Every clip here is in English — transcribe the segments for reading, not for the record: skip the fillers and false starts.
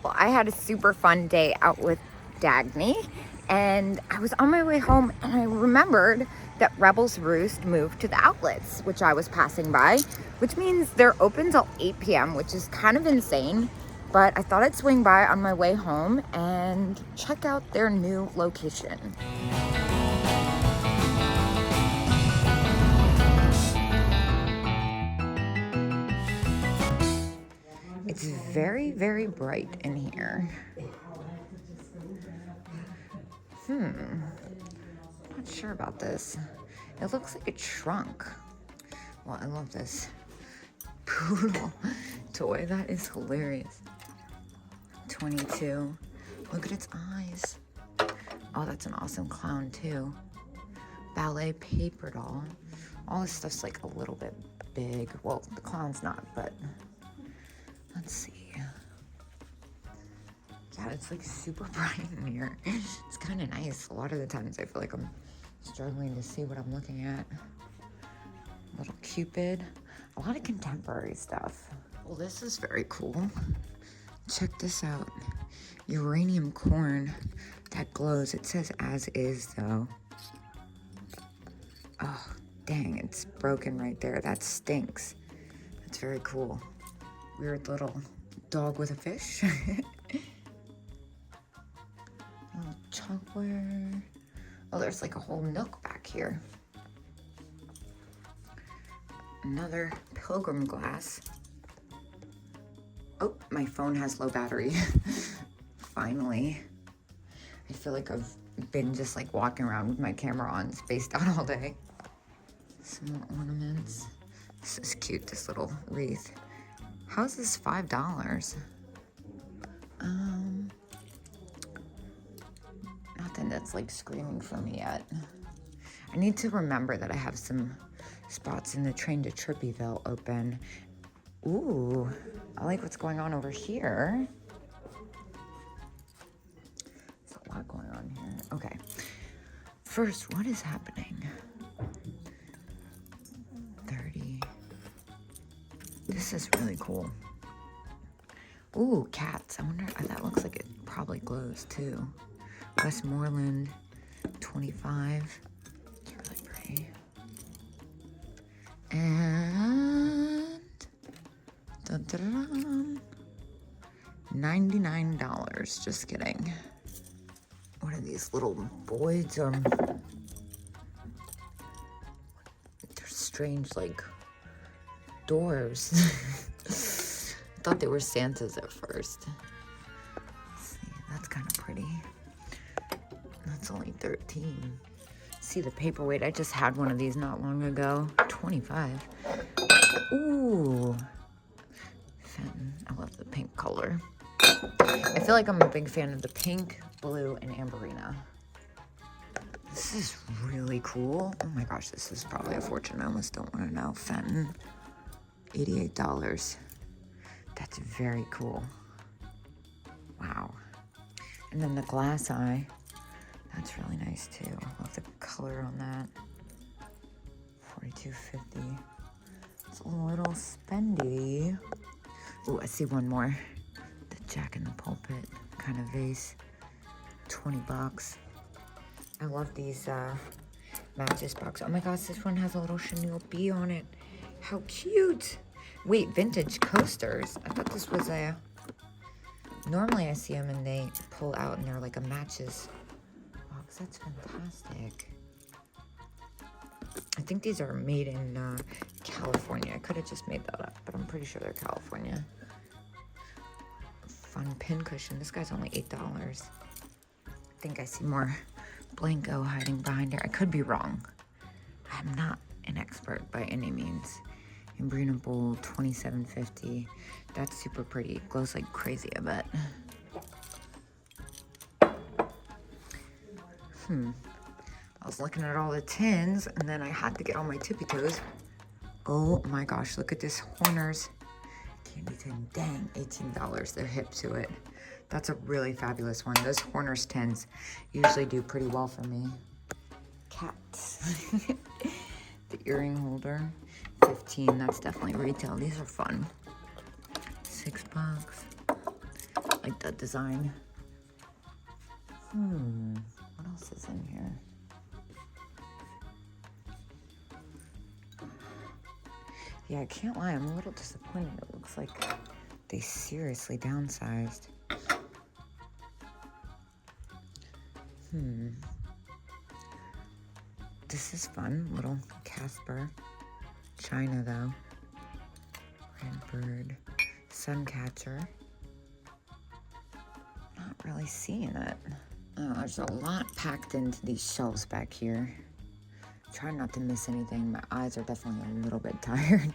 Well, I had a super fun day out with Dagny, and I was on my way home and I remembered that Rebel's Roost moved to the outlets, which I was passing by, which means they're open till 8 p.m., which is kind of insane. But I thought I'd swing by on my way home and check out their new location. It's very, very bright in here. Not sure about this. It looks like a trunk. Well, I love this poodle toy. That is hilarious. 22. Look at its eyes. Oh, that's an awesome clown too. Ballet paper doll. All this stuff's like a little bit big. Well, the clown's not, but let's see. Yeah, it's like super bright in here. It's kind of nice. A lot of the times I feel like I'm struggling to see what I'm looking at. Little Cupid. A lot of contemporary stuff. Well, this is very cool. Check this out. Uranium corn that glows. It says as is though. Oh, dang, it's broken right there. That stinks. That's very cool. Weird little dog with a fish. Little chalkware. Oh, there's like a whole nook back here. Another pilgrim glass. Oh, my phone has low battery. Finally. I feel like I've been just like walking around with my camera on, spaced out all day. Some more ornaments. This is cute, this little wreath. How is this $5? Nothing that's like screaming for me yet. I need to remember that I have some spots in the Train to Trippyville open. Ooh, I like what's going on over here. There's a lot going on here. Okay. First, what is happening? 30. This is really cool. Ooh, cats. I wonder, that looks like it probably glows too. Westmoreland, 25. It's really pretty. And dun, $99. Just kidding. What are these little Boyds? They're strange, like doors. I thought they were Santas at first. Let's see, that's kind of pretty. That's only 13. See the paperweight? I just had one of these not long ago. 25. Ooh. Fenton. I love the pink color. I feel like I'm a big fan of the pink, blue, and amberina. This is really cool. Oh my gosh, this is probably a fortune. I almost don't want to know. Fenton. $88. That's very cool. Wow. And then the glass eye. That's really nice too. I love the color on that. $42.50. It's a little spendy. Ooh, I see one more. The Jack in the Pulpit kind of vase. $20. I love these matches box. Oh my gosh, this one has a little chenille bee on it. How cute. Wait, vintage coasters. I thought this was a... Normally I see them and they pull out and they're like a matches. Box. That's fantastic. I think these are made in California. I could have just made that up, but I'm pretty sure they're California. Fun pin cushion. This guy's only $8. I think I see more Blanco hiding behind here. I could be wrong. I'm not an expert by any means. Embrina bowl, $27.50. That's super pretty. It glows like crazy, I bet. I was looking at all the tins, and then I had to get on my tippy toes. Oh my gosh, look at this Horner's candy tin. Dang, $18. They're hip to it. That's a really fabulous one. Those Horner's tins usually do pretty well for me. Cats. The earring holder, 15. That's definitely retail. These are fun. $6. like that design. What else is in here? Yeah, I can't lie, I'm a little disappointed. It looks like they seriously downsized. This is fun, little Casper. China though. Red bird. Suncatcher. Not really seeing it. Oh, there's a lot packed into these shelves back here. Try not to miss anything. My eyes are definitely a little bit tired.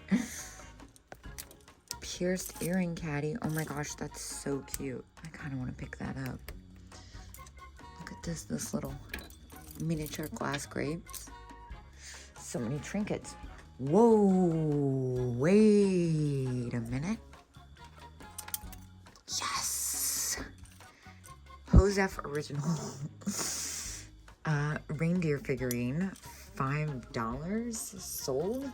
Pierced earring caddy. Oh my gosh, that's so cute. I kind of want to pick that up. Look at this little miniature glass grapes. So many trinkets. Whoa, wait a minute. Yes! Joseph original reindeer figurine, $5 sold.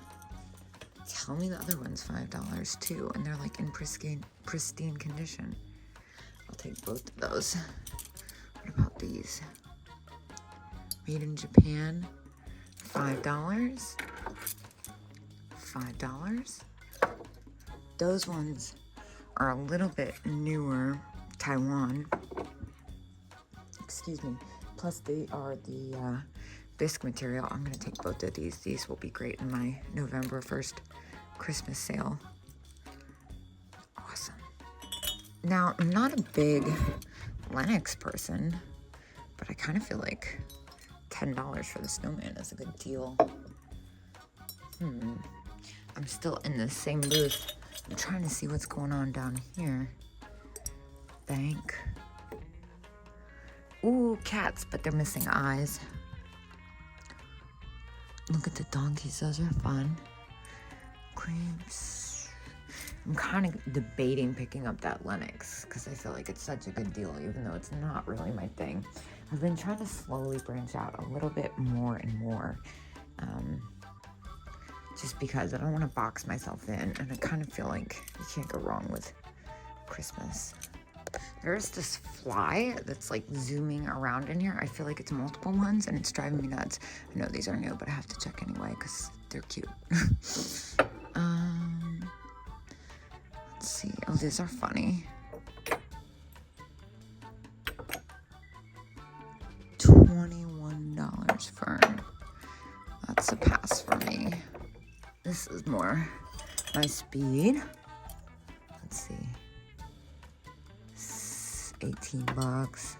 Tell me the other one's $5 too, and they're like in pristine condition. I'll take both of those. What about these? Made in Japan, $5. $5. Those ones are a little bit newer, Taiwan. Excuse me. Plus they are the bisque material. I'm gonna take both of these. These will be great in my November 1st Christmas sale. Awesome. Now, I'm not a big Lennox person, but I kind of feel like $10 for the snowman is a good deal. I'm still in the same booth. I'm trying to see what's going on down here. Bank. Ooh, cats, but they're missing eyes. Look at the donkeys, those are fun. Creeps. I'm kind of debating picking up that Lennox because I feel like it's such a good deal, even though it's not really my thing. I've been trying to slowly branch out a little bit more and more. Just because I don't want to box myself in, and I kind of feel like you can't go wrong with Christmas. There's this fly that's like zooming around in here. I feel like it's multiple ones and it's driving me nuts. I know these are new, but I have to check anyway because they're cute. Let's see. Oh, these are funny. $21 fern. That's a pass for me. This is more my speed. Let's see. 18 bucks.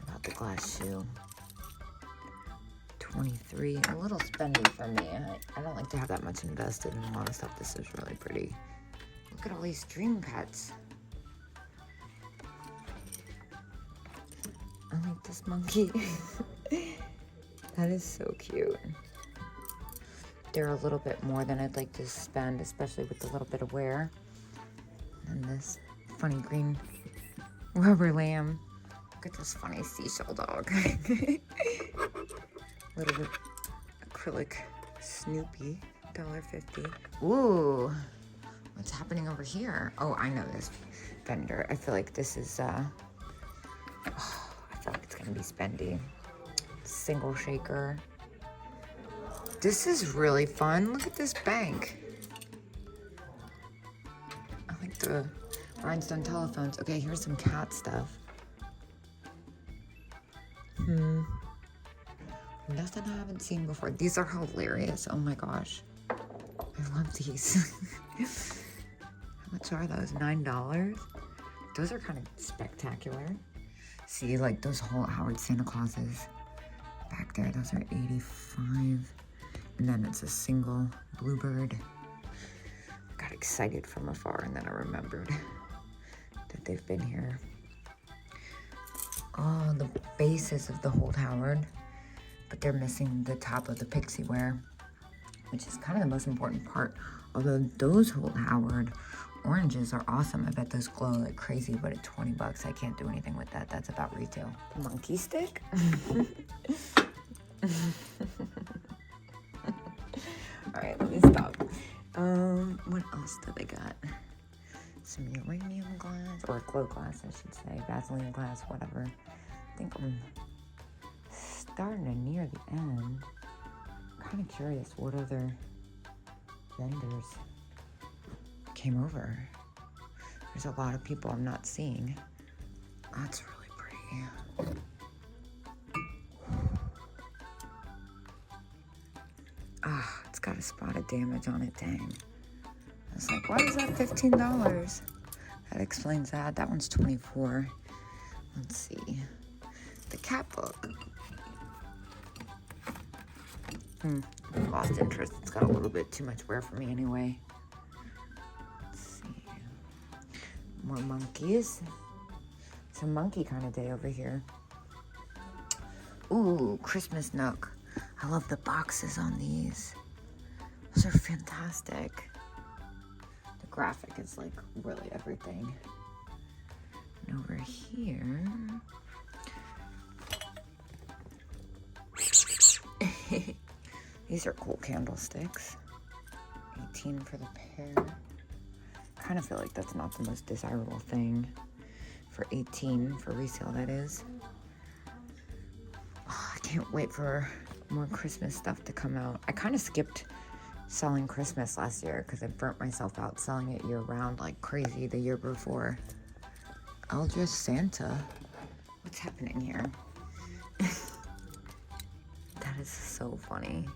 About the glass shoe. 23. A little spendy for me. I don't like to have that much invested in a lot of stuff. This is really pretty. Look at all these dream pets. I like this monkey. That is so cute. They're a little bit more than I'd like to spend, especially with a little bit of wear. And this funny green rubber lamb. Look at this funny seashell dog. Little acrylic Snoopy, $1.50. Ooh, what's happening over here? Oh, I know this vendor. I feel like this is, I feel like it's gonna be spendy. Single shaker. This is really fun. Look at this bank. I like the rhinestone telephones. Okay, here's some cat stuff. Nothing I haven't seen before. These are hilarious. Oh my gosh. I love these. How much are those? $9? Those are kind of spectacular. See, like those whole Howard Santa Clauses back there. Those are $85. And then it's a single bluebird. I got excited from afar and then I remembered that they've been here. Oh, the bases of the Hold Howard, but they're missing the top of the pixie wear, which is kind of the most important part. Although those Hold Howard oranges are awesome. I bet those glow like crazy, but at $20, I can't do anything with that. That's about retail. Monkey stick? All right, let me stop. What else do they got? some uranium glass, or glow glass, I should say, Vaseline glass, whatever. I think I'm starting to near the end. I'm kind of curious what other vendors came over. There's a lot of people I'm not seeing. That's really pretty. Ah, it's got a spot of damage on it, dang. I was like, why is that $15? That explains that. That one's $24. Let's see. The cat book. Lost interest. It's got a little bit too much wear for me anyway. Let's see. More monkeys. It's a monkey kind of day over here. Ooh, Christmas Nook. I love the boxes on these. Those are fantastic. The graphic is like really everything. And over here. These are cool candlesticks. 18 for the pair. Kind of feel like that's not the most desirable thing. For 18 for resale, that is. Oh, I can't wait for more Christmas stuff to come out. I kind of skipped selling Christmas last year because I burnt myself out selling it year round like crazy the year before. Eldritch Santa. What's happening here? That is so funny.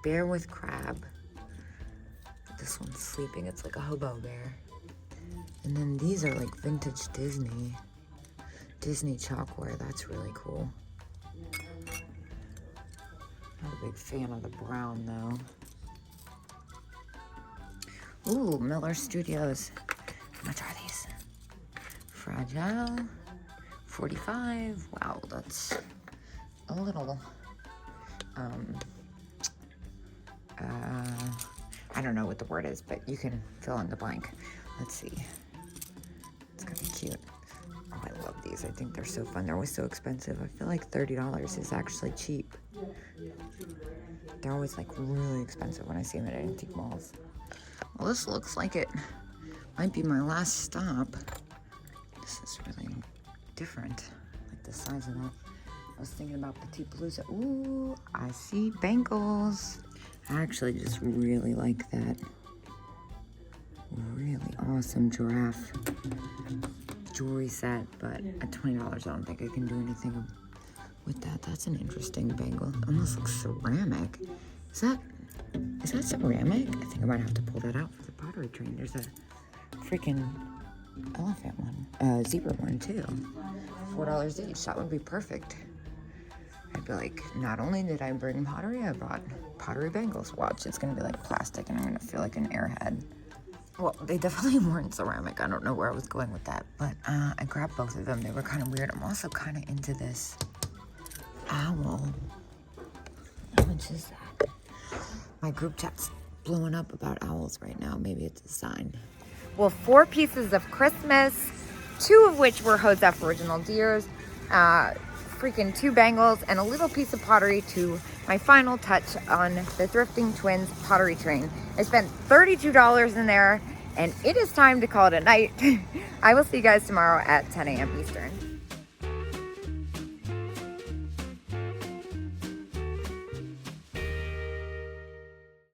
Bear with crab. This one's sleeping. It's like a hobo bear. And then these are like vintage Disney chalkware. That's really cool. Not a big fan of the brown though. Ooh, Miller Studios. How much are these? Fragile. 45. Wow, that's a little I don't know what the word is, but you can fill in the blank. Let's see. It's kind of cute. Oh, I love these. I think they're so fun. They're always so expensive. I feel like $30 is actually cheap. They're always like really expensive when I see them at antique malls. Well, this looks like it might be my last stop. This is really different. I like the size of that. I was thinking about Petite Palooza. Ooh, I see bangles. I actually just really like that. Really awesome giraffe jewelry set, but at $20, I don't think I can do anything with that. That's an interesting bangle. Almost looks ceramic. Is that ceramic? I think I might have to pull that out for the pottery train. There's a freaking elephant one, zebra one too. $4 each. That would be perfect. I'd be like, not only did I bring pottery, I brought pottery bangles. Watch, it's gonna be like plastic and I'm gonna feel like an airhead. Well, they definitely weren't ceramic. I don't know where I was going with that, but I grabbed both of them. They were kind of weird. I'm also kind of into this owl. How much is that? My group chat's blowing up about owls right now. Maybe it's a sign. Well, 4 pieces of Christmas, 2 of which were Joseph Original Deers, freaking 2 bangles, and a little piece of pottery to my final touch on the Thrifting Twins pottery train. I spent $32 in there, and it is time to call it a night. I will see you guys tomorrow at 10 a.m. Eastern.